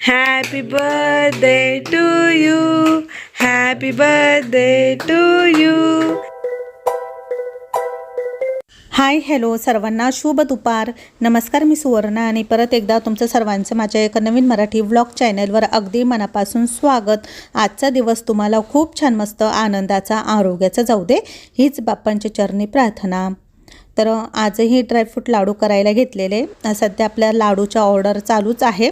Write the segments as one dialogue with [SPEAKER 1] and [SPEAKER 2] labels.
[SPEAKER 1] Happy birthday to you. Happy birthday to you. Hi hello सर्वांना शुभ दुपार. नमस्कार, मी सुवर्णा आणि परत एकदा तुमचं सर्वांचं माझ्या एका नवीन मराठी व्लॉग चॅनलवर अगदी मनापासून स्वागत. आजचा दिवस तुम्हाला खूप छान मस्त आनंदाचा आरोग्याचा जाऊ दे हीच बाप्पांच्या चरणी प्रार्थना. तर आजही ड्रायफ्रूट लाडू करायला घेतलेले. सध्या आपल्या लाडूच्या ऑर्डर चालूच आहे.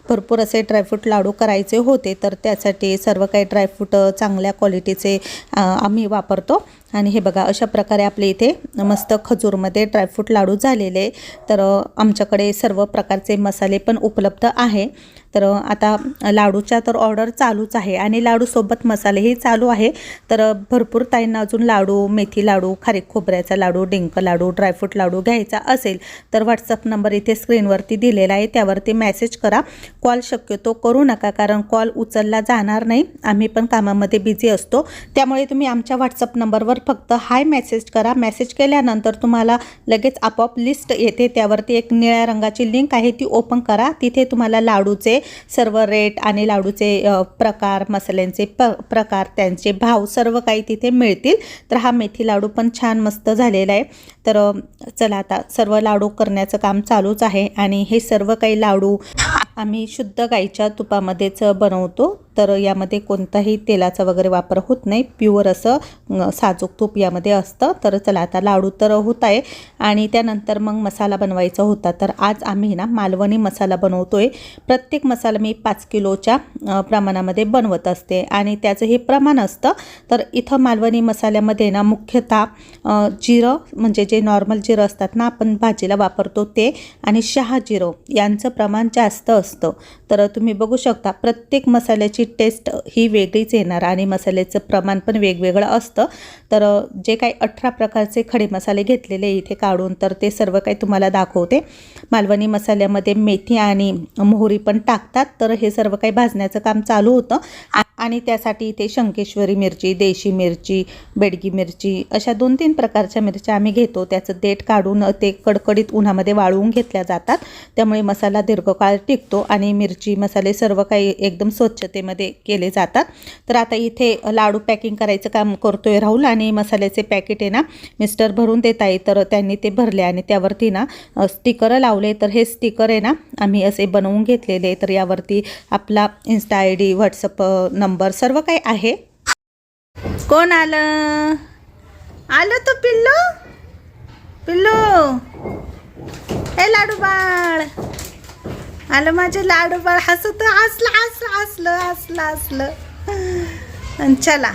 [SPEAKER 1] भरपूर असे ड्रायफ्रूट लाडू करायचे होते, तर त्यासाठी सर्व काही ड्रायफ्रूट चांगल्या क्वालिटीचे आम्ही वापरतो. आणि हे बघा, अशा प्रकारे आपले इथे मस्त खजूरमध्ये ड्रायफ्रूट लाडू झालेले. तर आमच्याकडे सर्व प्रकारचे मसाले पण उपलब्ध आहे. तर आता लाडूच्या तर ऑर्डर चालूच आहे आणि लाडूसोबत मसालेही चालू आहे. तर भरपूर ताईंना अजून लाडू, मेथी लाडू, खारीक खोबऱ्याचा लाडू, डिंक लाडू, ड्रायफ्रूट लाडू घ्यायचा असेल तर व्हॉट्सअप नंबर इथे स्क्रीनवरती दिलेला आहे, त्यावरती मेसेज करा. कॉल शक्यतो करू नका, कारण कॉल उचलला जाणार नाही. आम्ही पण कामामध्ये बिझी असतो. त्यामुळे तुम्ही आमच्या व्हॉट्सअप नंबरवर फक्त हाय मेसेज करा. मेसेज केल्यानंतर तुम्हाला लगेच आपोआप लिस्ट येते. त्यावरती एक निळ्या रंगाची लिंक आहे, ती ओपन करा. तिथे तुम्हाला लाडूचे सर्व रेट आणि लाडूचे प्रकार, मसाल्यांचे प्रकार, त्यांचे भाव सर्व काही तिथे मिळतील. तर हा मेथी लाडू पण छान मस्त झालेला आहे. तर चला, आता सर्व लाडू करण्याचं काम चालूच आहे. आणि हे सर्व काही लाडू आम्ही शुद्ध गाईच्या तुपामध्येच बनवतो. तर यामध्ये कोणताही तेलाचा वगैरे वापर होत नाही. प्युअर असं साजूक तूप यामध्ये असतं. तर चला, आता लाडू तर होत आहे आणि त्यानंतर मग मसाला बनवायचा होता. तर आज आम्ही ना मालवणी मसाला बनवतोय. प्रत्येक मसाला मी 5 किलोच्या प्रमाणामध्ये बनवत असते आणि त्याचं हे प्रमाण असतं. तर इथं मालवणी मसाल्यामध्ये ना मुख्यतः जिरं, म्हणजे जे नॉर्मल जिरं असतात ना, आपण भाजीला वापरतो ते, आणि शहा जिरं यांचं प्रमाण जास्त असतं. तर तुम्ही बघू शकता, प्रत्येक मसाल्याची टेस्ट ही वेगळीच येणार आणि मसाल्याचं प्रमाण पण वेगवेगळं असतं. तर जे काही 18 प्रकारचे खडे मसाले घेतलेले इथे काढून, तर ते सर्व काही तुम्हाला दाखवते. मालवणी मसाल्यामध्ये मेथी आणि मोहरी पण टाकतात. तर हे सर्व काही भाजण्याचं काम चालू होतं आणि त्यासाठी इथे शंकेश्वरी मिरची, देशी मिरची, बेडगी मिरची अशा 2-3 प्रकारच्या मिरच्या आम्ही घेतो. त्याचं देठ काढून ते कडकडीत उन्हामध्ये वाळवून घेतल्या जातात. त्यामुळे मसाला दीर्घकाळ टिकतो आणि मिरची, मसाले सर्व काही एकदम स्वच्छतेमध्ये केले जातात. तर आता इथे लाडू पॅकिंग करायचं काम करतोय राहुल, आणि मसाल्याचे पॅकेट आहे ना मिस्टर भरून देत आहे. तर त्यांनी ते भरले आणि त्यावरती ना स्टिकर लावले. तर हे स्टिकर आहे ना आम्ही असे बनवून घेतलेले. तर यावरती आपला इन्स्टा ID, व्हॉट्सअप नंबर सर्व काही आहे. कोण आलं? आलं तो पिल्लू. पिल्लू, हे लाडू बाळ आलं, माझे लाडू बाळ. हसत हसलं. चला,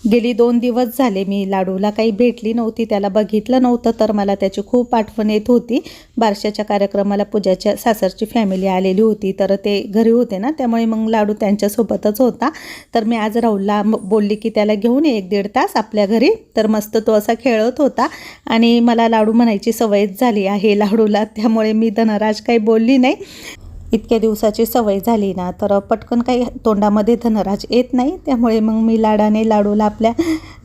[SPEAKER 1] गेली 2 दिवस झाले मी लाडूला काही भेटली नव्हती, त्याला बघितलं नव्हतं. तर मला त्याची खूप आठवण येत होती. बारशाच्या कार्यक्रमाला पूजाच्या सासरची फॅमिली आलेली होती. तर ते घरी होते ना, त्यामुळे मग लाडू त्यांच्यासोबतच होता. तर मी आज राहुलला बोलली की त्याला घेऊन ये 1-1.5 तास आपल्या घरी. तर मस्त तो असा खेळत होता आणि मला लाडू म्हणायची सवयच झाली आहे लाडूला. त्यामुळे मी धनराज काही बोलली नाही. इतक्या दिवसाची सवय झाली ना, तर पटकन काही तोंडामध्ये धनराज येत नाही. त्यामुळे मग मी लाडाने लाडूला आपल्या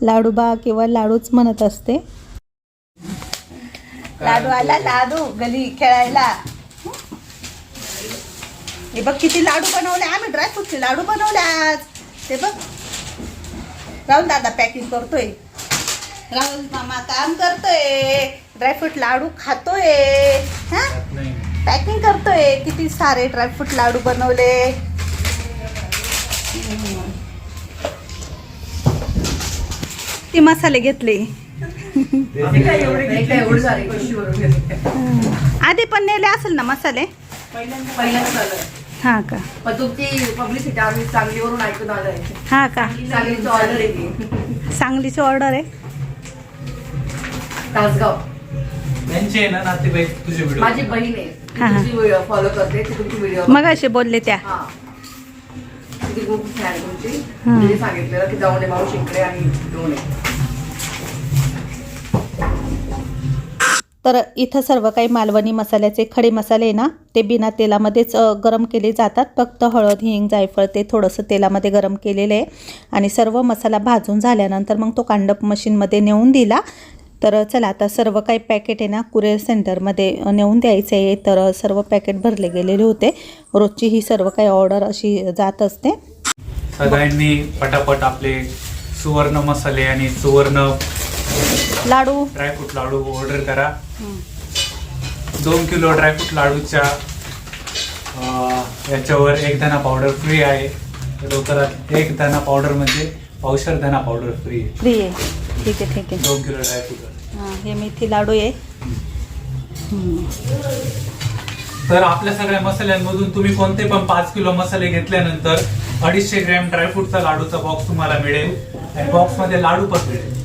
[SPEAKER 1] लाडूबा किंवा लाडूच म्हणत असते. लाडू आला, लाडू गली खेळायला. हे बघ किती लाडू बनवले आम्ही, ड्रायफ्रूटचे लाडू बनवले आज. ते बघ, राहुल दादा पॅकिंग करतोय, राहुल मामा काम करतोय, ड्रायफ्रूट लाडू खातोय, हा पॅकिंग करतोय. किती सारे ड्रायफ्रूट लाडू बनवले. ती मसाले घेतले. आधी पण नेले असेल ना मसाले? हा का?
[SPEAKER 2] पब्लिसिटी आम्ही सांगलीवरून ऐकून आलोय.
[SPEAKER 1] हा का?
[SPEAKER 2] सांगलीची ऑर्डर आहे.
[SPEAKER 1] सांगलीची ऑर्डर आहे.
[SPEAKER 2] तासगाव
[SPEAKER 3] त्यांचे ना नातेवाईक तुझे व्हिडिओ,
[SPEAKER 2] माझी बहीण आहे, तुमची फॉलो करते. ती तुमची व्हिडिओ
[SPEAKER 1] मग असे बोलले त्या.
[SPEAKER 2] हा, ती खूप छान आहे तुमची. तिने सांगितलेलं की जाऊन ये मावशीकडे आणि घेऊन ये.
[SPEAKER 1] तर इथं सर्व काही मालवणी मसाल्याचे खडे मसाले ना, ते बिना तेलामध्येच गरम केले जातात. फक्त हळद, हिंग, जायफळ ते थोडंसं तेलामध्ये गरम केलेलं आहे. आणि सर्व मसाला भाजून झाल्यानंतर मग तो कांडप मशीनमध्ये नेऊन दिला. तर चला आता सर्व काही पॅकेट आहे ना कुरिअर सेंटरमध्ये नेऊन द्यायचे आहे. तर सर्व पॅकेट भरले गेलेले होते. रोजची ही सर्व काही ऑर्डर अशी जात असते.
[SPEAKER 3] सगळ्यांनी पटापट आपले सुवर्ण मसाले आणि सुवर्ण
[SPEAKER 1] लाडू
[SPEAKER 3] ड्रायफ्रूट लाडू ऑर्डर करा. 2 किलो ड्रायफ्रूट लाडूच्या याच्यावर 1 धना पावडर फ्री आहे. लवकरात 1 धना पावडर म्हणजे पावशर धना पावडर फ्री आहे.
[SPEAKER 1] फ्री आहे. ठीक आहे ठीक आहे.
[SPEAKER 3] 2 किलो ड्रायफ्रूट.
[SPEAKER 1] हां हे मेथी लाडू आहे.
[SPEAKER 3] तर आपल्या सगळ्या मसाल्यांमधून तुम्ही कोणते पण 5 किलो मसाले घेतल्यानंतर 250 ग्रॅम ड्रायफ्रूटचा लाडूचा बॉक्स तुम्हाला मिळेल. आणि बॉक्स मध्ये लाडू पण मिळेल.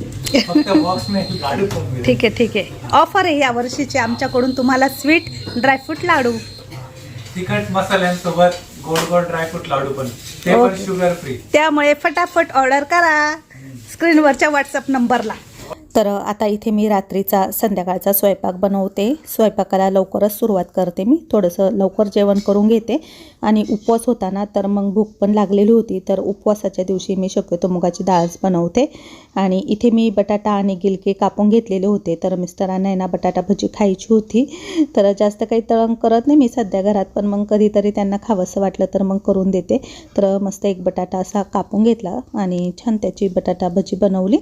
[SPEAKER 3] फक्त बॉक्स नाही लाडू पण मिळेल.
[SPEAKER 1] ठीक आहे ठीक आहे. ऑफर आहे या वर्षीची आमच्याकडून तुम्हाला स्वीट ड्रायफ्रूट लाडू.
[SPEAKER 3] तिखट मसाल्यांसोबत गोड गोड ड्रायफ्रूट लाडू पण, ते पण शुगर फ्री.
[SPEAKER 1] त्यामुळे फटाफट ऑर्डर करा स्क्रीनवरच्या व्हॉट्सअप नंबरला. तर आता इथे मी रात्रीचा संध्याकाळचा स्वयंपाक बनवते. स्वयंपाकाला लवकरच सुरुवात करते. मी थोडंसं लवकर जेवण करून घेते. आणि उपवास होता ना तर मग भूक पण लागलेली होती. तर उपवासाच्या दिवशी मी शक्यतो मुगाची डाळच बनवते. आणि इथे मी बटाटा आणि गिलके कापून घेतलेले होते. तर मिस्टरांना आहे ना बटाटा भजी खायची होती. तर जास्त काही तळण करत नाही मी सध्या घरात, पण मग कधीतरी त्यांना खावंसं वाटलं तर मग करून देते. तर मस्त एक बटाटा असा कापून घेतला आणि छान त्याची बटाटा भजी बनवली.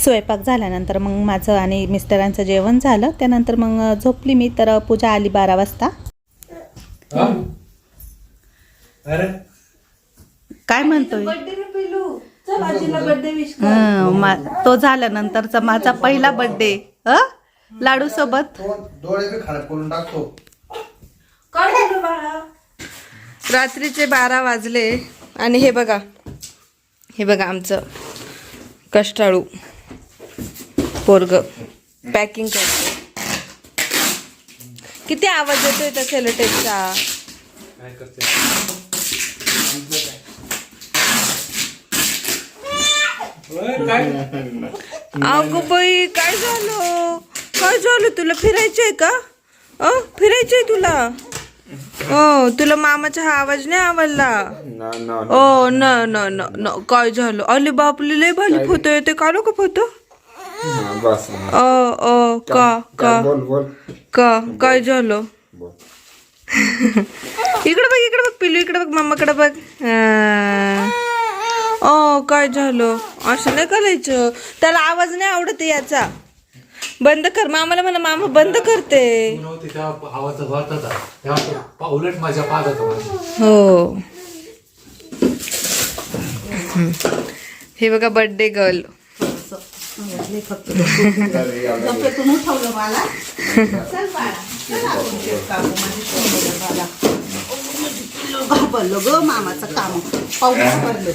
[SPEAKER 1] स्वयंपाक झाल्यानंतर मग माझं आणि मिस्टरांचं जेवण झालं. त्यानंतर मग झोपली मी. तर पूजा आली 12 वाजता. काय म्हणतोय? तो झाल्यानंतरचा माझा पहिला बर्थडे लाडू सोबत.
[SPEAKER 2] रात्रीचे 12 वाजले आणि हे बघा आमचं कष्टाळू पोरग पॅकिंग करतो. किती आवाज येतोय त्या सेलोटेपचा.
[SPEAKER 3] काय करते?
[SPEAKER 2] अगं बाई काय झालं तुला फिरायचंय का? फिरायचंय तुला? तुला मामाचा हा आवाज नाही आवडला? न काय झालं? अरे बापले लय भाली फोटो येते. काढू का फोटो? काय झालं? इकडे बघ पिलू, इकडे बघ मामाकडे बघ. काय झालं? असं नाही करायचं. त्याला आवाज नाही आवडत याचा. बंद कर. मामाला म्हणा मामा बंद करते.
[SPEAKER 3] उलट माझ्या पाहत
[SPEAKER 2] हो. हे बघा बर्थडे गर्ल.
[SPEAKER 1] झोपेतून उठवलं मला. चल बाळा, चल आपण केक कापू. घाबरलो ग मामाचं काम. पाऊस पडलं.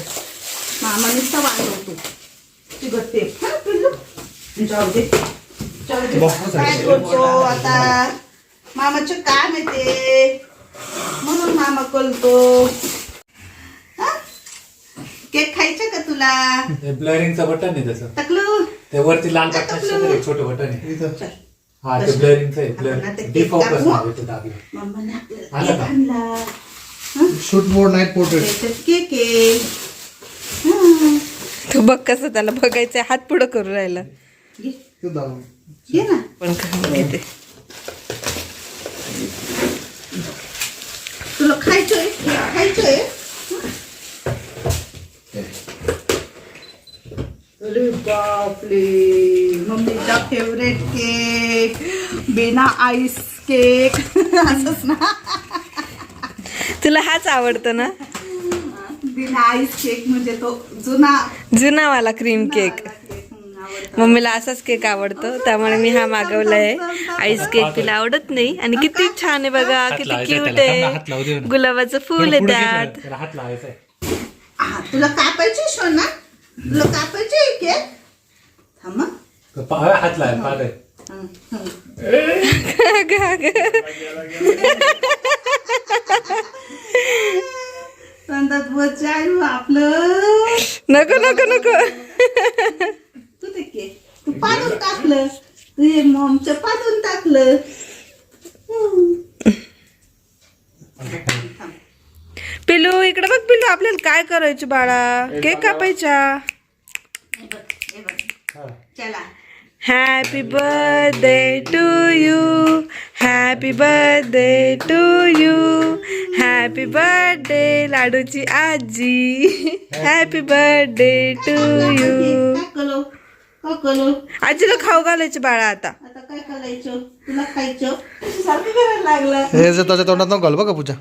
[SPEAKER 1] मामा नुसतं वाजवतो. चिकट टेप. जाऊ दे. काय करतो आता? मामाचे काम येते म्हणून मामा करतो. केक खायचा का तुला?
[SPEAKER 3] ब्लरिंगचं बटन आहे तसं.
[SPEAKER 1] टकलू
[SPEAKER 3] ते वरती लाल बटन एक छोटं बटन आहे. हा ते ब्लरिंगचं आहे. ब्लर डिफोकस नावाचं दाबलं.
[SPEAKER 1] मम्माने आपल्याला
[SPEAKER 3] आलं
[SPEAKER 1] केक
[SPEAKER 3] का?
[SPEAKER 1] आणला.
[SPEAKER 4] शूट मोड नाईट पोर्ट्रेट.
[SPEAKER 1] त्याच्यात केक आहे.
[SPEAKER 2] तू बघ कसं त्याला बघायचंय. हात पुढं करू राहिला.
[SPEAKER 1] घे ना.
[SPEAKER 2] पण घेते.
[SPEAKER 1] तुला खायचंय? अरे बापले, मम्मीचा फेवरेट केक. बिना आईस केक. असंच ना.
[SPEAKER 2] तुला हाच आवडतो ना?
[SPEAKER 1] बिना आईस केक म्हणजे तो
[SPEAKER 2] जुनावाला क्रीम केक. मम्मीला असाच केक आवडतो, त्यामुळे मी हा मागवलाय. आईस केक तिला आवडत नाही. आणि किती छान आहे बघा, किती क्यूट आहे. गुलाबाचं फुल आहे त्यात.
[SPEAKER 3] हात लावायचा.
[SPEAKER 1] तुला कापायची सोना? तुला कापायची केक? थांब.
[SPEAKER 3] हात लावाय.
[SPEAKER 1] आपलं
[SPEAKER 2] नको
[SPEAKER 1] तू ते केक तू पाडून टाकलं. तुझे मॉमचं पाडून टाकलं.
[SPEAKER 2] पिलू इकडे बघ. पिलू आपल्याला काय करायचं बाळा? केक कापायचा.
[SPEAKER 1] चला
[SPEAKER 2] happy birthday to you, happy birthday to you, happy birthday लाडूची आजी, हॅपी बर्थडे टू यू. आजीला खाऊ घालायचे बाळा आता.
[SPEAKER 1] आता काय करायचं, तुला खायचं सारखं करायला लागलं.
[SPEAKER 4] हे जर त्याच्या तोंडात नको घाल बघा पूजा.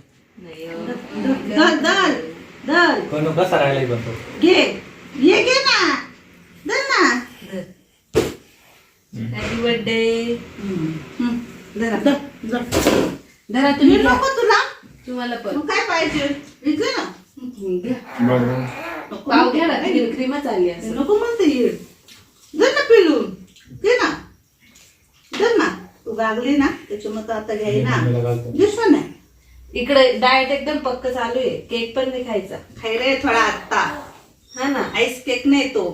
[SPEAKER 1] दल दल दल
[SPEAKER 3] पण कसा राहिलाय बनतो.
[SPEAKER 1] घे ये घे ना, दल ना.
[SPEAKER 2] Happy birthday.
[SPEAKER 1] धरा तुम्ही नको तुला,
[SPEAKER 2] तुम्हाला पण
[SPEAKER 1] मग काय पाहिजे इकडे ना.
[SPEAKER 2] पाव घ्या ना, क्रीमच आली असं.
[SPEAKER 1] नको म्हणते ये, दर ना पिलून घे ना, दर ना. तू गागली ना त्याच्यामुळे आता घ्याय ना, दिसवा नाही.
[SPEAKER 2] इकडे डाएट एकदम पक्क चालू आहे. केक पण नाही खायचा.
[SPEAKER 1] खायला थोडा आत्ता.
[SPEAKER 2] हा ना.
[SPEAKER 1] आईस केक नाही तो,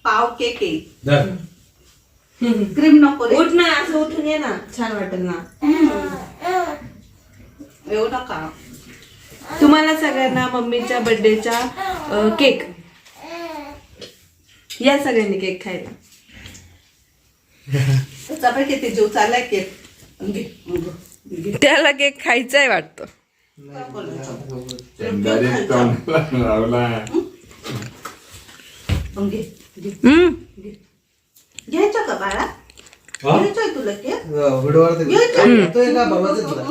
[SPEAKER 1] पाव केक आहे.
[SPEAKER 3] धर.
[SPEAKER 1] क्रीम नको रे.
[SPEAKER 2] उठ ना, असं उठून ये ना, छान वाटेल ना.
[SPEAKER 1] येऊ नका.
[SPEAKER 2] तुम्हाला सगळ्यांना मम्मीच्या बर्थडेचा केक. या सगळ्यांनी केक खायला.
[SPEAKER 1] त्याचा किती जीव चाललाय केक. घे, घे.
[SPEAKER 2] त्याला केक खायचा आहे वाटतं.
[SPEAKER 1] घे, घे.
[SPEAKER 2] हम्म.
[SPEAKER 1] घ्यायचं का बाळा,
[SPEAKER 3] हा?
[SPEAKER 1] घ्यायचंय तुला केक.
[SPEAKER 4] व्हिडिओ का बघायचं तुला.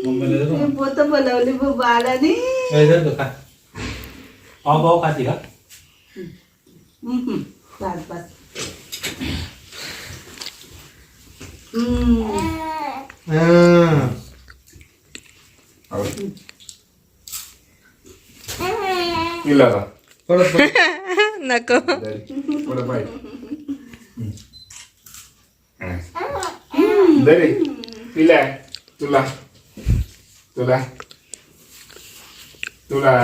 [SPEAKER 3] मम्मीला देतो.
[SPEAKER 1] मी पोत बोलावली बाळाने.
[SPEAKER 3] हे धर तो, खा. पाव खाती का?
[SPEAKER 1] बस बस.
[SPEAKER 2] नको.
[SPEAKER 5] तुला तुला तुला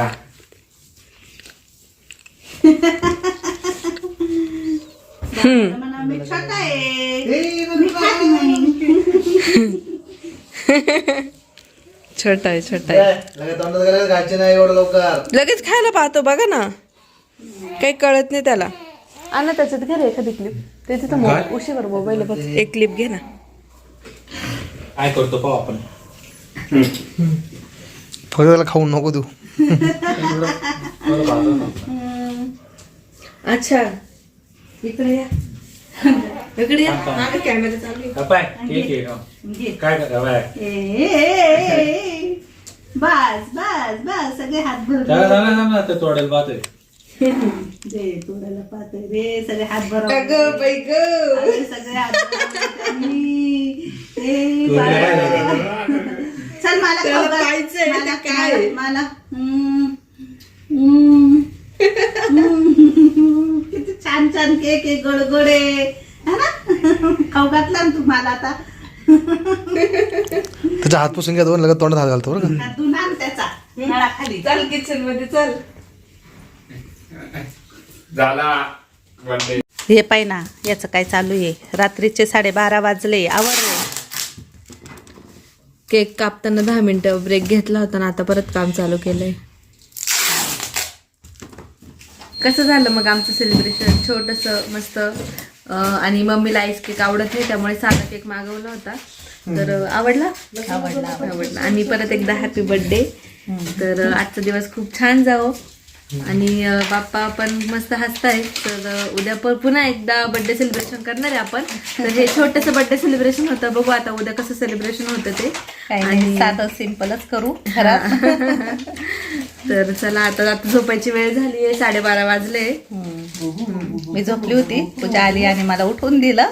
[SPEAKER 1] म्हणा मी छोटा आहे, मी खात नाही.
[SPEAKER 2] छोटा आहे, छोटा आहे.
[SPEAKER 4] लगेच तोंडात घालायला घायचे नाही एवढं लवकर.
[SPEAKER 2] लगेच खायला पाहतो बघा ना, काही कळत नाही त्याला. आणा त्याच्यात घे रे एखादी क्लिप. ते तिथं उशीवर मोबाईल बघ. एक क्लिप घे ना.
[SPEAKER 3] काय करतो पाव आपण.
[SPEAKER 4] फक्त त्याला खाऊन नको देऊ.
[SPEAKER 2] अच्छा, इकडे या, इकडे या. मागे कॅमेरा चालू आहे.
[SPEAKER 3] काय केक आहे.
[SPEAKER 1] घे.
[SPEAKER 3] काय करावं.
[SPEAKER 1] बस बस बस, सगळे हात भर.
[SPEAKER 3] त्याला जाणार ते तोडेल बात आहे.
[SPEAKER 1] दे तोडायला पाहतोय रे, सगळे हात भर.
[SPEAKER 2] अगं बाई गं.
[SPEAKER 1] सगळे हात चल मला
[SPEAKER 2] त्याला
[SPEAKER 1] खाऊ घाल.
[SPEAKER 2] पाहायचंय,
[SPEAKER 1] मला
[SPEAKER 2] ते काय?
[SPEAKER 1] मला किती छान छान केक आहे, गोडगोडे है ना. खाऊ घातला ना तुम्हाला आता.
[SPEAKER 4] त्याच्या हात पुसून घ्या दोन, लगेच तोंडात हात घालतो बरं का.
[SPEAKER 1] तू ना त्याचा नळाखाली.
[SPEAKER 2] चल किचन मध्ये चल.
[SPEAKER 5] झाला बर्थडे.
[SPEAKER 1] हे पाय ना, याचं काय चालू आहे. रात्रीचे 12:30 वाजले. आवडले.
[SPEAKER 2] केक कापताना 10 मिनिटं ब्रेक घेतला होता ना, आता परत काम चालू केलंय. कसं झालं मग आमचं सेलिब्रेशन. छोटंसं मस्त. आणि मम्मीला आईस केक आवडत नाही, त्यामुळे साधा केक मागवला होता. तर आवडला. आणि परत एकदा हॅपी बर्थडे. तर आजचा दिवस खूप छान जावो. आणि बाप्पा पण मस्त हसताय. तर उद्या पुन्हा एकदा बर्थडे सेलिब्रेशन करणार आहे आपण. तर हे छोटंसं बर्थडे सेलिब्रेशन होतं. बघू आता उद्या कसं सेलिब्रेशन होतं ते.
[SPEAKER 1] आणि साधं सिंपलच करू.
[SPEAKER 2] तर चला आता झोपायची वेळ झाली आहे. 12:30 वाजले.
[SPEAKER 1] मी झोपली होती, पूजा आली आणि मला उठवून दिलं.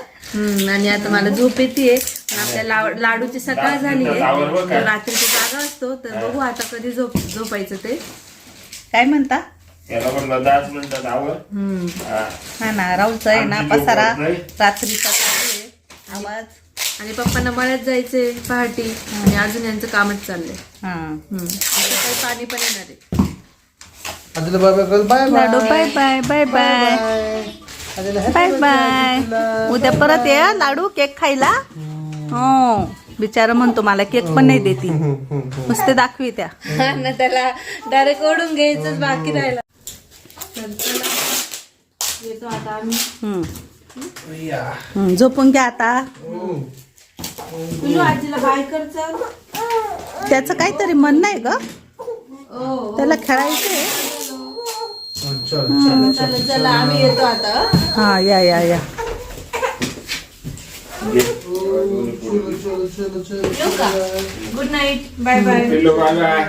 [SPEAKER 2] आणि आता मला झोप येते. आपल्या लाडूची सकाळ झाली आहे. तर रात्रीची जागा असतो. तर बघू आता कधी झोपायचं ते.
[SPEAKER 1] काय म्हणता.
[SPEAKER 5] याला पण 10 मिनिटात आवर.
[SPEAKER 1] हा ना, राहुलचं आहे ना
[SPEAKER 5] आमची
[SPEAKER 1] पसारा
[SPEAKER 5] झोप होत नाही.
[SPEAKER 1] रात्रीचा चालू आहे. आवाज.
[SPEAKER 2] आणि पप्पांना मळ्यात जायचे पहाटे. आणि अजून यांचं कामच चाललंय.
[SPEAKER 1] हा.
[SPEAKER 2] काही पाणी पण येणार आहे.
[SPEAKER 4] आजीला बाय बाय कर. Bye bye.
[SPEAKER 1] Ladoo bye bye bye bye bye bye. उद्या परत ये लाडू केक खायला. हो, बिचारा म्हणतो मला केक पण नाही देती, नुसते दाखवी त्या.
[SPEAKER 2] ना त्याला डायरेक्ट ओढून घ्यायचंच बाकी राहिला. तर चला, येतो आता आम्ही.
[SPEAKER 1] झोपून घ्या आता.
[SPEAKER 2] पिलू आजीला बाय कर चल.
[SPEAKER 1] त्याचं काहीतरी मन नाही ग, त्याला खेळायचंय.
[SPEAKER 2] चला चला आम्ही येतो आता.
[SPEAKER 1] हा या या या.
[SPEAKER 2] Good night. Bye bye.
[SPEAKER 5] पिल्लू bye bye.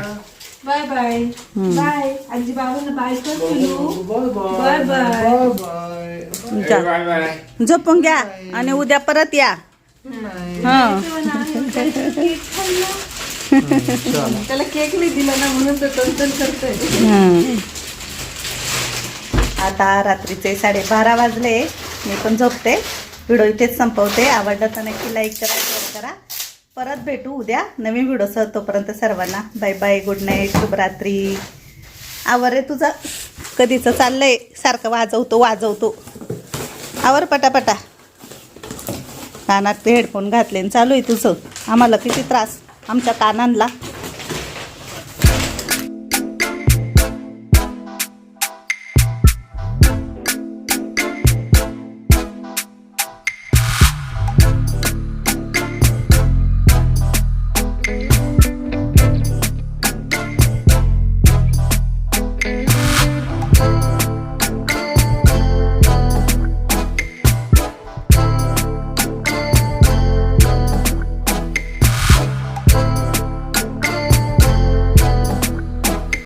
[SPEAKER 2] Bye bye. Bye आजी बाबांना बाय कर पिलू. Bye bye.
[SPEAKER 1] जा.
[SPEAKER 5] Bye bye.
[SPEAKER 1] झोपून घ्या आणि उद्या परत या. हा
[SPEAKER 2] त्याला केक नाही दिला ना म्हणून तो टंटन करतोय.
[SPEAKER 1] आता रात्रीचे 12:30 वाजले. मी पण झोपते. व्हिडिओ इथेच संपवते. आवडलं तर नक्की लाईक करा, शेअर करा. परत भेटू उद्या नवीन व्हिडिओसह. तोपर्यंत सर्वांना बाय बाय, गुड नाईट, शुभरात्री. आवर रे तुझं कधीचं चाललंय, सारखं वाजवतो. आवर पटापटा. कानात ते हेडफोन घातले चालू आहे तुझं. आम्हाला किती त्रास आमच्या कानांना.